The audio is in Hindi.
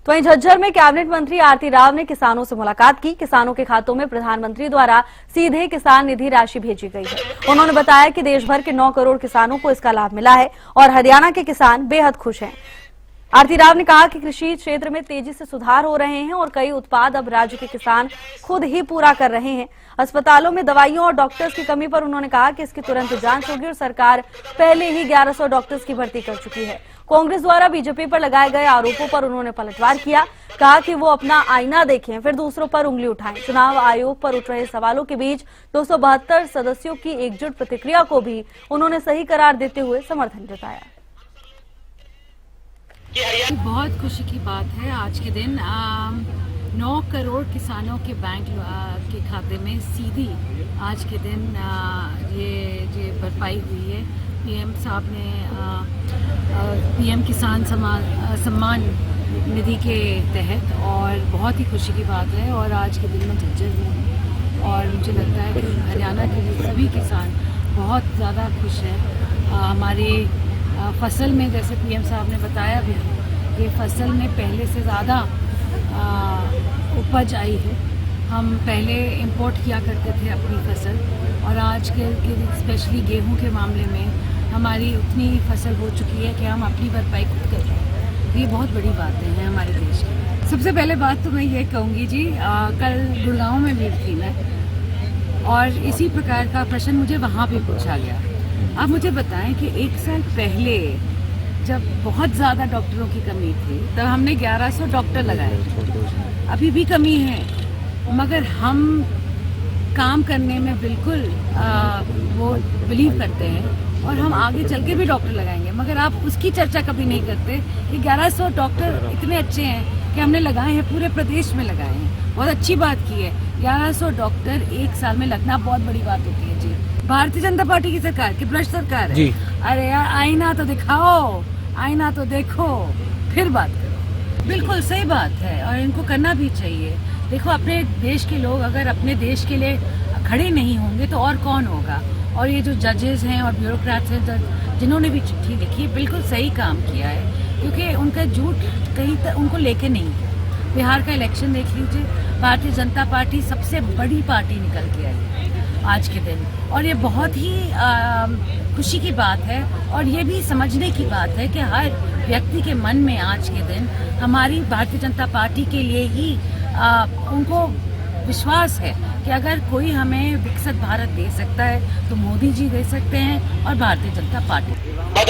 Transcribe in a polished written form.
तो वहीं झज्जर में कैबिनेट मंत्री आरती राव ने किसानों से मुलाकात की। किसानों के खातों में प्रधानमंत्री द्वारा सीधे किसान निधि राशि भेजी गई है। उन्होंने बताया कि देश भर के 9 करोड़ किसानों को इसका लाभ मिला है और हरियाणा के किसान बेहद खुश हैं। आरती राव ने कहा कि कृषि क्षेत्र में तेजी से सुधार हो रहे हैं और कई उत्पाद अब राज्य के किसान खुद ही पूरा कर रहे हैं। अस्पतालों में दवाइयों और डॉक्टर्स की कमी पर उन्होंने कहा कि इसकी तुरंत जांच होगी और सरकार पहले ही 1100 डॉक्टर्स की भर्ती कर चुकी है। कांग्रेस द्वारा बीजेपी पर लगाए गए आरोपों पर उन्होंने पलटवार किया। कहा कि वो अपना आईना देखें फिर दूसरों पर उंगली उठाएं। चुनाव आयोग पर उठ रहे सवालों के बीच 272 सदस्यों की एकजुट प्रतिक्रिया को भी उन्होंने सही करार देते हुए समर्थन जताया। बहुत खुशी की बात है आज के दिन 9 करोड़ किसानों के बैंक के खाते में सीधी आज के दिन ये भरपाई हुई है। पीएम साहब ने पीएम किसान सम्मान निधि के तहत, और बहुत ही खुशी की बात है। और आज के दिन में झज्जर हूँ और मुझे लगता है कि हरियाणा के सभी किसान बहुत ज़्यादा खुश हैं। हमारी फसल में, जैसे पीएम साहब ने बताया भी, कि फसल में पहले से ज़्यादा उपज आई है। हम पहले इंपोर्ट किया करते थे अपनी फसल, और आज के स्पेशली गेहूं के मामले में हमारी उतनी फसल हो चुकी है कि हम अपनी भरपाई खुद कर रहे हैं। ये बहुत बड़ी बातें हैं हमारे देश की। सबसे पहले बात तो मैं ये कहूँगी जी, कल गुड़गांव में भी थी मैं, और इसी प्रकार का प्रश्न मुझे वहाँ भी पूछा गया। अब मुझे बताएं कि 1 साल पहले जब बहुत ज़्यादा डॉक्टरों की कमी थी तब हमने 1100 डॉक्टर लगाए। अभी भी कमी है, मगर हम काम करने में बिल्कुल वो बिलीव करते हैं और हम आगे चल के भी डॉक्टर लगाएंगे। मगर आप उसकी चर्चा कभी नहीं करते कि 1100 डॉक्टर इतने अच्छे हैं कि हमने लगाए हैं, पूरे प्रदेश में लगाए हैं। बहुत अच्छी बात की है। 1100 डॉक्टर 1 साल में लगना बहुत बड़ी बात होती है जी। भारतीय जनता पार्टी की सरकार की भ्रष्ट सरकार है। अरे यार, आईना तो दिखाओ, आईना तो देखो, फिर बात करो। बिल्कुल सही बात है और इनको करना भी चाहिए। देखो, अपने देश के लोग अगर अपने देश के लिए खड़े नहीं होंगे तो और कौन होगा। और ये जो जजेस हैं और ब्यूरोक्रेट्स हैं जिन्होंने भी चिट्ठी लिखी, बिल्कुल सही काम किया है, क्योंकि उनका झूठ कहीं उनको लेके नहीं गया। बिहार का इलेक्शन देख लीजिए, भारतीय जनता पार्टी सबसे बड़ी पार्टी निकल के आई आज के दिन, और ये बहुत ही खुशी की बात है। और ये भी समझने की बात है कि हर व्यक्ति के मन में आज के दिन हमारी भारतीय जनता पार्टी के लिए ही उनको विश्वास है कि अगर कोई हमें विकसित भारत दे सकता है तो मोदी जी दे सकते हैं और भारतीय जनता पार्टी।